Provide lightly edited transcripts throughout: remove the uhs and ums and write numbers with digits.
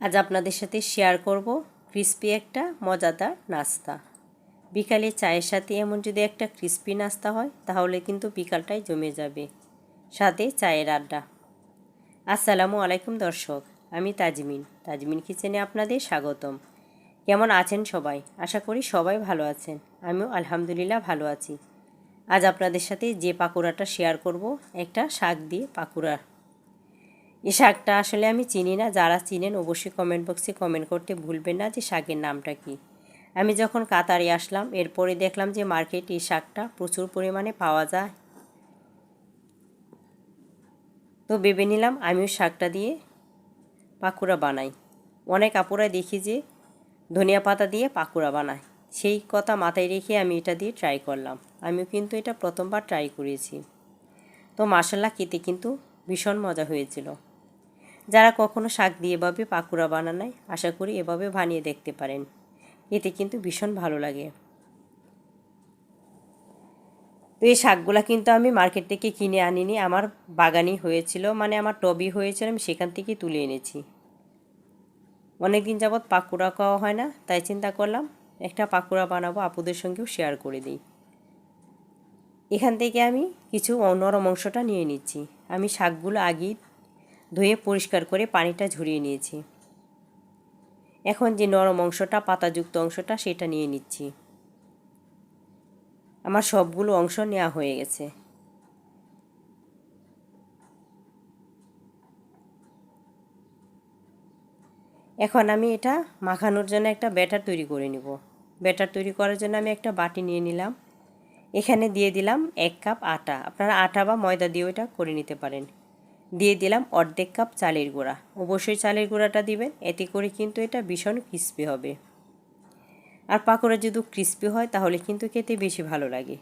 আজ আপনাদের সাথে শেয়ার করব ক্রিস্পি একটা মজাদার নাস্তা। বিকালে চায়ের সাথে এমন যদি একটা ক্রিস্পি নাস্তা হয় তাহলে কিন্তু বিকালটাই জমে যাবে, সাথে চায়ের আড্ডা। আসসালামু আলাইকুম দর্শক, আমি তাজমিন কিচেনে আপনাদের স্বাগতম। কেমন আছেন সবাই? আশা করি সবাই ভালো আছেন। আমিও আলহামদুলিল্লাহ ভালো আছি। আজ আপনাদের সাথে যে পাকোড়াটা শেয়ার করব, একটা শাক দিয়ে পাকোড়া। এই শাকটা আসলে আমি চিনি না, যারা চিনেন অবশ্যই কমেন্ট বক্সে কমেন্ট করতে ভুলবেন না যে শাকের নামটা কি। আমি যখন কাতারে আসলাম এরপরে দেখলাম যে মার্কেটে এই শাকটা প্রচুর পরিমাণে পাওয়া যায়, তো ভেবে নিলাম আমিও শাকটা দিয়ে পাকোড়া বানাই। অনেক আপুরা দেখি যে ধনিয়া পাতা দিয়ে পাকোড়া বানায়, সেই কথা মাথায় রেখে আমি এটা দিয়ে ট্রাই করলাম। আমিও কিন্তু এটা প্রথমবার ট্রাই করেছি, তো মাশাআল্লাহ খেতে কিন্তু ভীষণ মজা হয়েছিল। যারা কখনো শাক দিয়ে এভাবে পাকোড়া বানান নাই, আশা করি এভাবে বানিয়ে দেখতে পারেন, এতে কিন্তু ভীষণ ভালো লাগে। তো এই শাকগুলা কিন্তু আমি মার্কেট থেকে কিনে আনিনি, আমার বাগানই হয়েছিল, মানে আমার টবই হয়েছিল, আমি সেখান থেকে তুলে এনেছি। অনেক দিন যাবৎ পাকোড়া খাওয়া হয় না, তাই চিন্তা করলাম একটা পাকোড়া বানাবো, আপুদের সঙ্গেও শেয়ার করে দিই। এখান থেকে আমি কিছু নরম অংশটা নিয়ে নিচ্ছি। আমি শাকগুলো আগেই ধুয়ে পরিষ্কার করে পানিটা ঝরিয়ে নিয়েছি। এখন যে নরম অংশটা, পাতাযুক্ত অংশটা, সেটা নিয়ে নিচ্ছি। আমার সবগুলো অংশ নেওয়া হয়ে গেছে। এখন আমি এটা মাখানোর জন্য একটা ব্যাটার তৈরি করে নিব। ব্যাটার তৈরি করার জন্য আমি একটা বাটি নিয়ে নিলাম। এখানে দিয়ে দিলাম 1 কাপ আটা, আপনারা আটা বা ময়দা দিয়েও এটা করে নিতে পারেন। দিয়ে দিলাম অর্ধেক কাপ চালের গুঁড়া, অবশ্যই চালের গুঁড়াটা দিবেন, এতে করে কিন্তু এটা ভীষণ ক্রিস্পি হবে। আর পাকোড়া যদি ক্রিস্পি হয় তাহলে কিন্তু খেতে বেশি ভালো লাগে।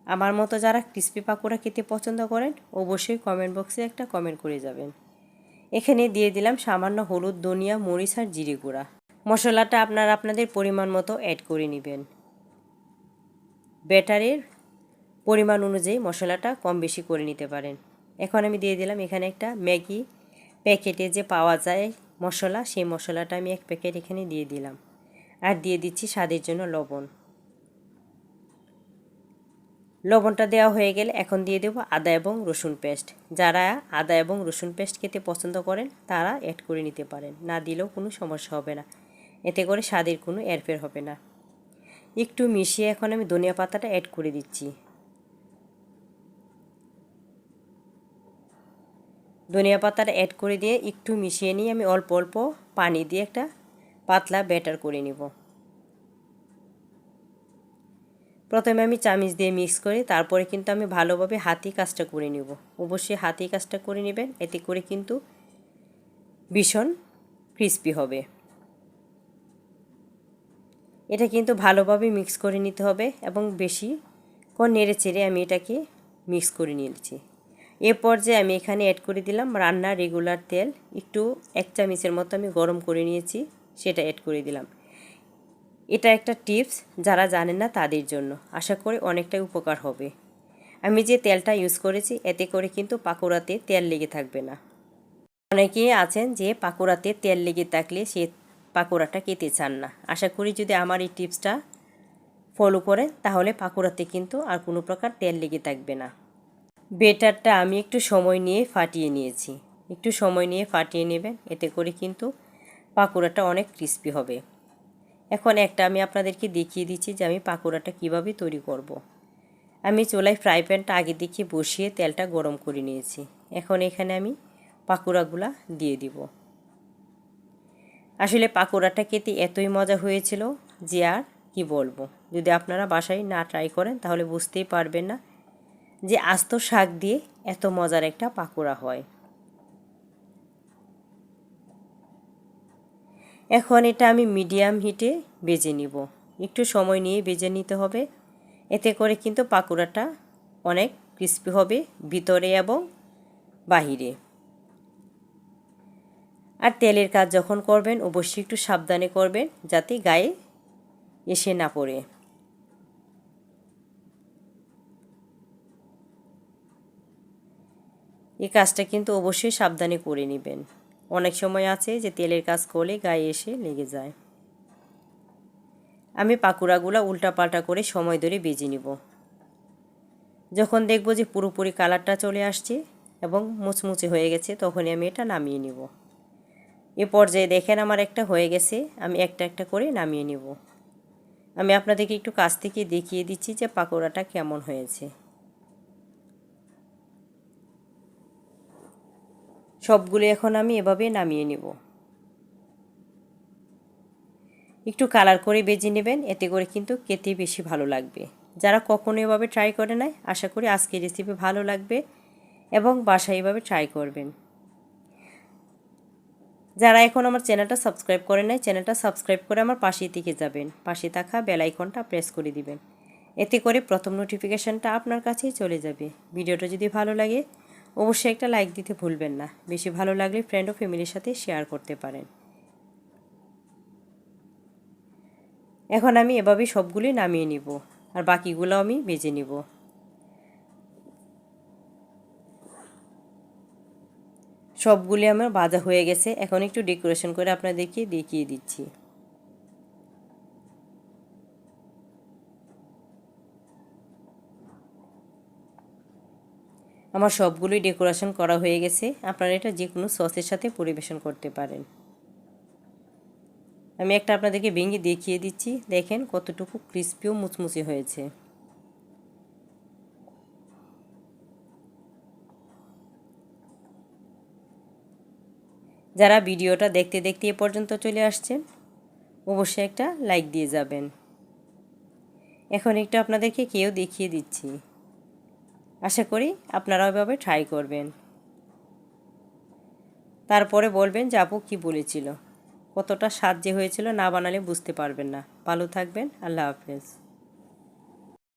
আমার মতো যারা ক্রিস্পি পাকোড়া খেতে পছন্দ করেন অবশ্যই কমেন্ট বক্সে একটা কমেন্ট করে যাবেন। এখানে দিয়ে দিলাম সামান্য হলুদ, ধনিয়া, মরিচ আর জিরে গুঁড়া। মশলাটা আপনারা আপনাদের পরিমাণ মতো অ্যাড করে নেবেন। ব্যাটারের পরিমাণ অনুযায়ী মশলাটা কম বেশি করে নিতে পারেন। এখন আমি দিয়ে দিলাম এখানে একটা ম্যাগি প্যাকেটে যে পাওয়া যায় মশলা, সেই মশলাটা আমি 1 প্যাকেট এখানে দিয়ে দিলাম। আর দিয়ে দিচ্ছি স্বাদের জন্য লবণ। লবণটা দেওয়া হয়ে গেলে এখন দিয়ে দেবো আদা এবং রসুন পেস্ট। যারা আদা এবং রসুন পেস্ট খেতে পছন্দ করেন তারা অ্যাড করে নিতে পারেন, না দিলেও কোনো সমস্যা হবে না, এতে করে স্বাদের কোনো এরফের হবে না। একটু মিশিয়ে এখন আমি ধনিয়া পাতাটা অ্যাড করে দিচ্ছি। ধনিয়া পাতাটা অ্যাড করে দিয়ে একটু মিশিয়ে নিয়ে আমি অল্প অল্প পানি দিয়ে একটা পাতলা ব্যাটার করে নিব। প্রথমে আমি চামচ দিয়ে মিক্স করি, তারপরে কিন্তু আমি ভালোভাবে হাতি কাজটা করে নেব। অবশ্যই হাতি কাজটা করে নেবেন, এতে করে কিন্তু ভীষণ ক্রিস্পি হবে। এটা কিন্তু ভালোভাবে মিক্স করে নিতে হবে এবং বেশিক্ষণ নেড়ে চেড়ে আমি এটাকে মিক্স করে নিয়েছি। এ পর্যায়ে আমি এখানে অ্যাড করে দিলাম রান্নার রেগুলার তেল, একটু 1 চামচের মতো আমি গরম করে নিয়েছি, সেটা অ্যাড করে দিলাম। এটা একটা টিপস, যারা জানেন না তাদের জন্য, আশা করি অনেকটাই উপকার হবে। আমি যে তেলটা ইউজ করেছি এতে করে কিন্তু পাকোড়াতে তেল লেগে থাকবে না। অনেকেই আছেন যে পাকোড়াতে তেল লেগে থাকলে সে পাকোড়াটা খেতে চান না। আশা করি যদি আমার এই টিপসটা ফলো করেন তাহলে পাকোড়াতে কিন্তু আর কোনো প্রকার তেল লেগে থাকবে না। বেটারটা আমি একটু সময় নিয়ে ফাটিয়ে নিয়েছি, একটু সময় নিয়ে ফাটিয়ে নেবেন, এতে করে কিন্তু পাকোড়াটা অনেক ক্রিস্পি হবে। এখন একটা আমি আপনাদেরকে দেখিয়ে দিচ্ছি যে আমি পাকোড়াটা কিভাবে তৈরি করব। আমি চুলায় ফ্রাই প্যানটা আগে দেখিয়ে বসিয়ে তেলটা গরম করে নিয়েছি। এখন এখানে আমি পাকোড়াগুলা দিয়ে দিব। আসলে পাকোড়াটা খেতে এতই মজা হয়েছিল যে আর কি বলবো। যদি আপনারা বাসায় না ট্রাই করেন তাহলে বুঝতেই পারবেন না যে আস্ত শাক দিয়ে এত মজার একটা পাকোড়া হয়। এখন এটা আমি মিডিয়াম হিটে ভেজে নিব, একটু সময় নিয়ে ভেজে নিতে হবে, এতে করে কিন্তু পাকোড়াটা অনেক ক্রিস্পি হবে ভিতরে এবং বাহিরে। আর তেলের কাজ যখন করবেন অবশ্যই একটু সাবধানে করবেন যাতে গায়ে এসে না পড়ে। এই কাজটা কিন্তু অবশ্যই সাবধানে করে নেবেন। অনেক সময় আছে যে তেলের কাজ করলে গায়ে এসে লেগে যায়। আমি পাকোড়াগুলো উল্টাপাল্টা করে সময় ধরে ভেজে নিব। যখন দেখব যে পুরোপুরি কালারটা চলে আসছে এবং মুচমুচে হয়ে গেছে, তখনই আমি এটা নামিয়ে নিব। এ পর্যায়ে দেখেন আমার একটা হয়ে গেছে, আমি একটা একটা করে নামিয়ে নিব। আমি আপনাদেরকে একটু কাছ থেকে দেখিয়ে দিচ্ছি যে পাকোড়াটা কেমন হয়েছে। সবগুলো এখন আমি এভাবে নামিয়ে নিব। একটু কালার করে ভেজে নেবেন, এতে করে কিন্তু খেতে বেশি ভালো লাগবে। যারা কখনো এভাবে ট্রাই করে নাই, আশা করি আজকের রেসিপি ভালো লাগবে এবং বাসায় এভাবে ট্রাই করবেন। যারা এখন আমার চ্যানেলটা সাবস্ক্রাইব করে নাই, চ্যানেলটা সাবস্ক্রাইব করে আমার পাশেই থেকে যাবেন, পাশে থাকা বেল আইকনটা প্রেস করে দিবেন। এতে করে প্রথম নোটিফিকেশানটা আপনার কাছেই চলে যাবে। ভিডিওটা যদি ভালো লাগে অবশ্যই একটা লাইক দিতে ভুলবেন না। বেশি ভালো লাগলে ফ্রেন্ড ও ফ্যামিলির সাথে শেয়ার করতে পারেন। এখন আমি এভাবেই সবগুলোই নামিয়ে নিব, আর বাকিগুলো আমি ভেজে নিব। সবগুলি আমার ভাজা হয়ে গেছে। এখন একটু ডেকোরেশন করে আপনাদেরকে দেখিয়ে দিচ্ছি। আমার সবগুলোই ডেকোরেশন করা হয়ে গেছে। আপনারা এটা যে কোনো সসের সাথে পরিবেশন করতে পারেন। আমি একটা আপনাদেরকে ভেঙে দেখিয়ে দিচ্ছি, দেখেন কতটুকু ক্রিস্পি ও মুচমুচে হয়েছে। যারা ভিডিওটা দেখতে দেখতে এ পর্যন্ত চলে আসছেন অবশ্যই একটা লাইক দিয়ে যাবেন। এখন একটু আপনাদেরকে দেখিয়ে দিচ্ছি। আশা করি আপনারাও এভাবে ট্রাই করবেন। তারপরে বলবেন যে আপু কী বলেছিল, কতটা স্বাদ যে হয়েছিল, না বানালে বুঝতে পারবেন না। ভালো থাকবেন, আল্লাহ হাফেজ।